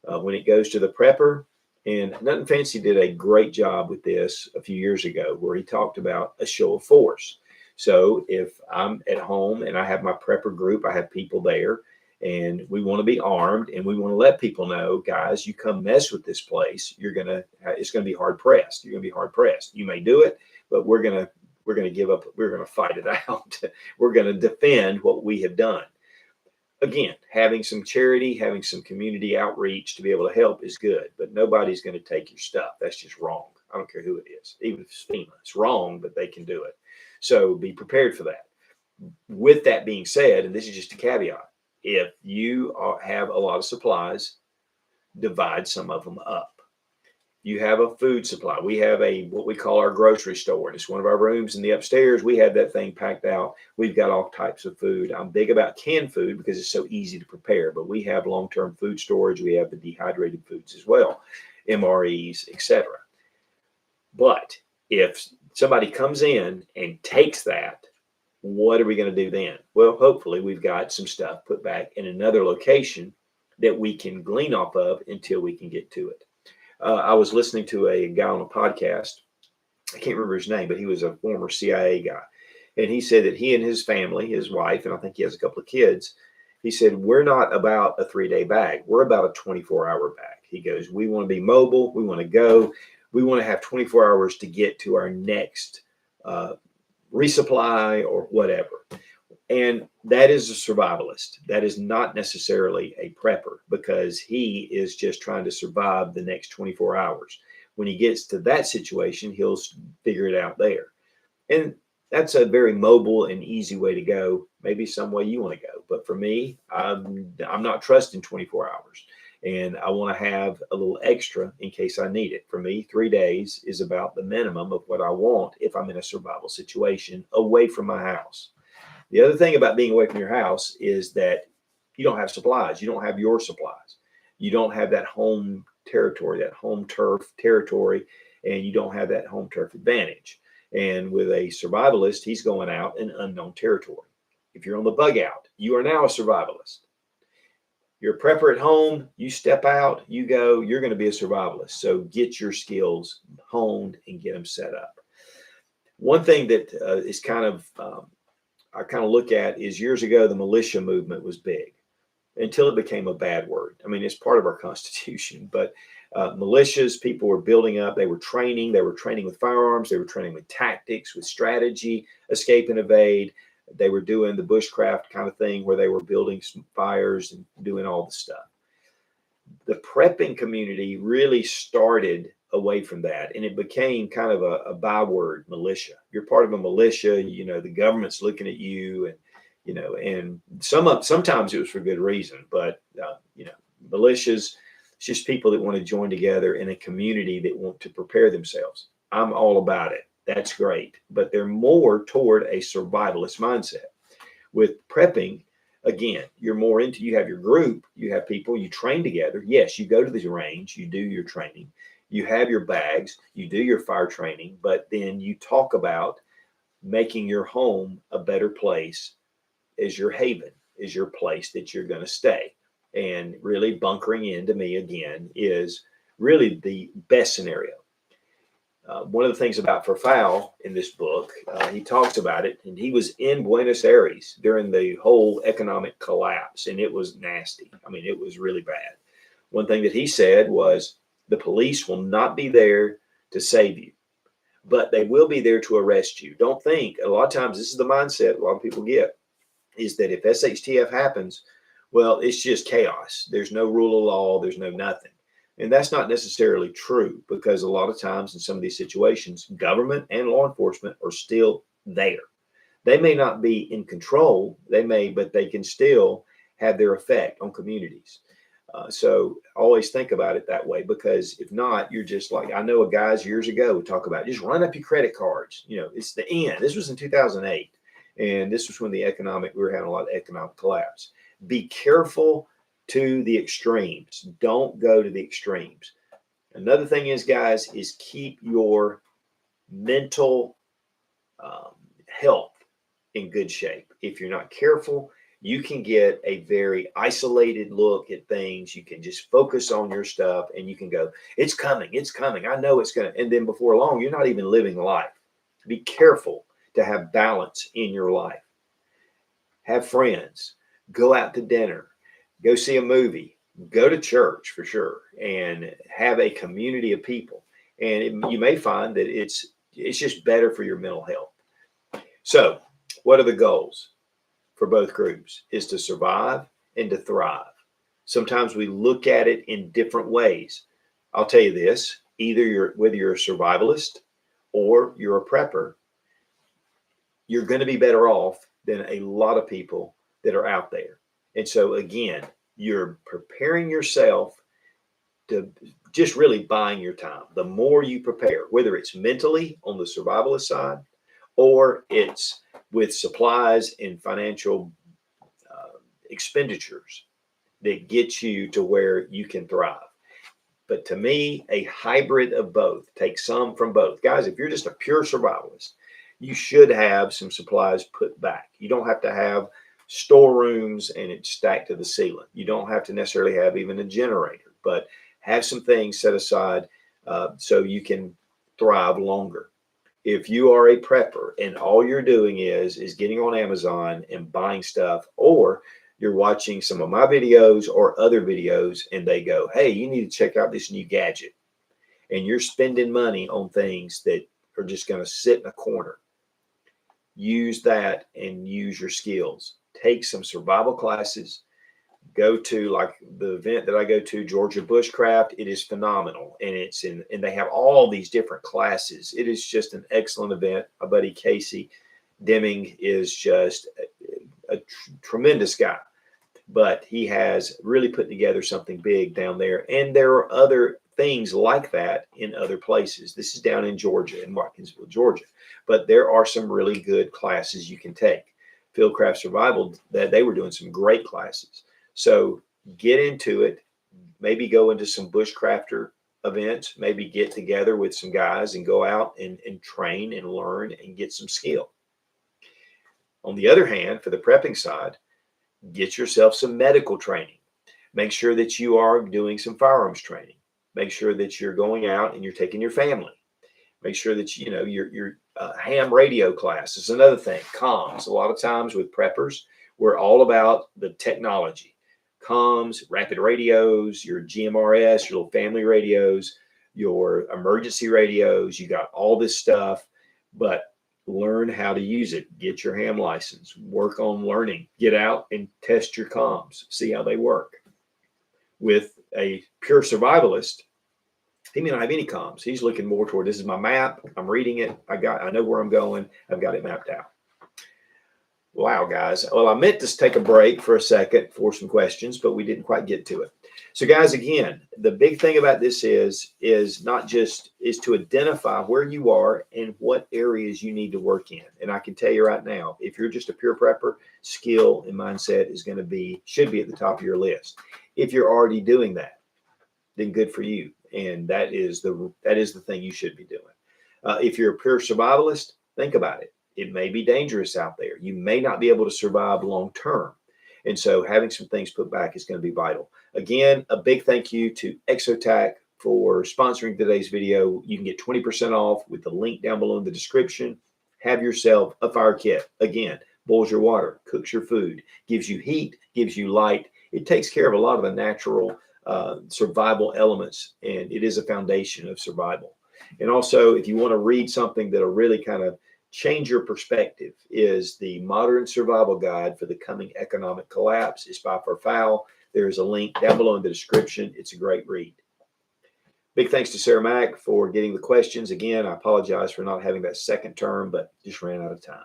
When it goes to the prepper, and Nothing Fancy did a great job with this a few years ago, where he talked about a show of force. So if I'm at home and I have my prepper group, I have people there, and we want to be armed, and we want to let people know, guys, you come mess with this place, it's going to be hard pressed. You're going to be hard pressed. You may do it, but we're going to give up. We're going to fight it out. We're going to defend what we have done. Again, having some charity, having some community outreach to be able to help is good, but nobody's going to take your stuff. That's just wrong. I don't care who it is, even if it's FEMA. It's wrong, but they can do it. So be prepared for that. With that being said, and this is just a caveat, if you have a lot of supplies, divide some of them up. You have a food supply. We have what we call our grocery store. And it's one of our rooms in the upstairs. We have that thing packed out. We've got all types of food. I'm big about canned food because it's so easy to prepare, but we have long-term food storage. We have the dehydrated foods as well, MREs, etc. But if somebody comes in and takes that, what are we going to do then? Well, hopefully we've got some stuff put back in another location that we can glean off of until we can get to it. I was listening to a guy on a podcast. I can't remember his name, but he was a former CIA guy. And he said that he and his family, his wife, and I think he has a couple of kids, he said, we're not about a 3-day bag. We're about a 24-hour bag. He goes, we want to be mobile. We want to go. We want to have 24 hours to get to our next resupply or whatever. And that is a survivalist. That is not necessarily a prepper, because he is just trying to survive the next 24 hours. When he gets to that situation, he'll figure it out there. And that's a very mobile and easy way to go. Maybe some way you want to go. But for me, I'm not trusting 24 hours. And I want to have a little extra in case I need it. For me, 3 days is about the minimum of what I want if I'm in a survival situation away from my house. The other thing about being away from your house is that you don't have supplies. You don't have your supplies. You don't have that home territory, that home turf territory, and you don't have that home turf advantage. And with a survivalist, he's going out in unknown territory. If you're on the bug out, you are now a survivalist. You're a prepper at home, you step out, you go, you're going to be a survivalist. So get your skills honed and get them set up. One thing that is kind of I kind of look at is years ago, the militia movement was big until it became a bad word. I mean, it's part of our Constitution, but militias, people were building up, they were training with firearms, they were training with tactics, with strategy, escape and evade. They were doing the bushcraft kind of thing where they were building some fires and doing all the stuff. The prepping community really started away from that, and it became kind of a byword, militia. You're part of a militia, the government's looking at you, and sometimes it was for good reason, but militias, it's just people that want to join together in a community that want to prepare themselves. I'm all about it. That's great, but they're more toward a survivalist mindset. With prepping, again, you're more into, you have your group, you have people, you train together. Yes, you go to the range, you do your training, you have your bags, you do your fire training, but then you talk about making your home a better place as your haven, is your place that you're going to stay. And really bunkering in, to me, again, is really the best scenario. One of the things about Verfau in this book, he talks about it, and he was in Buenos Aires during the whole economic collapse, and it was nasty. I mean, it was really bad. One thing that he said was, the police will not be there to save you, but they will be there to arrest you. Don't think, a lot of times, this is the mindset a lot of people get, is that if SHTF happens, well, it's just chaos. There's no rule of law. There's no nothing. And that's not necessarily true, because a lot of times in some of these situations, government and law enforcement are still there. They may not be in control, but they can still have their effect on communities. So always think about it that way, because if not, you're just like, I know a guys years ago would talk about, just run up your credit cards. It's the end. This was in 2008. And this was when we were having a lot of economic collapse. Be careful to the extremes. Don't go to the extremes. Another thing is, guys, is keep your mental health in good shape. If you're not careful, you can get a very isolated look at things. You can just focus on your stuff, and you can go, it's coming. I know it's going to. And then before long, you're not even living life. Be careful to have balance in your life. Have friends. Go out to dinner. Go see a movie. Go to church for sure, and have a community of people. And you may find that it's just better for your mental health. So, what are the goals for both groups? Is to survive and to thrive. Sometimes we look at it in different ways. I'll tell you this: whether you're a survivalist or you're a prepper, you're going to be better off than a lot of people that are out there. And so again, you're preparing yourself to just really buying your time. The more you prepare, whether it's mentally on the survivalist side, or it's with supplies and financial expenditures that get you to where you can thrive. But to me, a hybrid of both. Take some from both. Guys, if you're just a pure survivalist, you should have some supplies put back. You don't have to have storerooms and it's stacked to the ceiling. You don't have to necessarily have even a generator, but have some things set aside so you can thrive longer. If you are a prepper and all you're doing is getting on Amazon and buying stuff, or you're watching some of my videos or other videos and they go, hey, you need to check out this new gadget, and you're spending money on things that are just going to sit in a corner, use that and use your skills. Take some survival classes. Go to, like the event that I go to, Georgia Bushcraft. It is phenomenal, and they have all these different classes. It is just an excellent event. My buddy Casey Deming is just a tremendous guy, but he has really put together something big down there. And there are other things like that in other places. This is down in Georgia, in Watkinsville, Georgia, but there are some really good classes you can take. Fieldcraft Survival, that they were doing some great classes. So get into it. Maybe go into some bushcrafter events. Maybe get together with some guys and go out and train and learn and get some skill. On the other hand, for the prepping side, get yourself some medical training. Make sure that you are doing some firearms training. Make sure that you're going out and you're taking your family. Make sure that you're Ham radio class is another thing. Comms. A lot of times with preppers, we're all about the technology. Comms, rapid radios, your GMRS, your little family radios, your emergency radios. You got all this stuff, but learn how to use it. Get your ham license. Work on learning. Get out and test your comms. See how they work. With a pure survivalist, he may not have any comms. He's looking more toward, this is my map. I'm reading it. I know where I'm going. I've got it mapped out. Wow, guys. Well, I meant to take a break for a second for some questions, but we didn't quite get to it. So, guys, again, the big thing about this is to identify where you are and what areas you need to work in. And I can tell you right now, if you're just a pure prepper, skill and mindset should be at the top of your list. If you're already doing that, then good for you. And that is the thing you should be doing. If you're a pure survivalist, think about it. It may be dangerous out there. You may not be able to survive long term. And so having some things put back is going to be vital. Again, a big thank you to Exotac for sponsoring today's video. You can get 20% off with the link down below in the description. Have yourself a fire kit. Again, boils your water, cooks your food, gives you heat, gives you light. It takes care of a lot of the natural survival elements, and it is a foundation of survival. And also, if you want to read something that'll really kind of change your perspective, is the Modern Survival Guide for the Coming Economic Collapse. It's by Farfowl. There's a link down below in the description. It's a great read. Big thanks to Sarah Mack for getting the questions. Again, I apologize for not having that second term, but just ran out of time.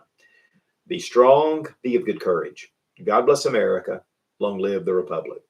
Be strong, be of good courage. God bless America. Long live the Republic.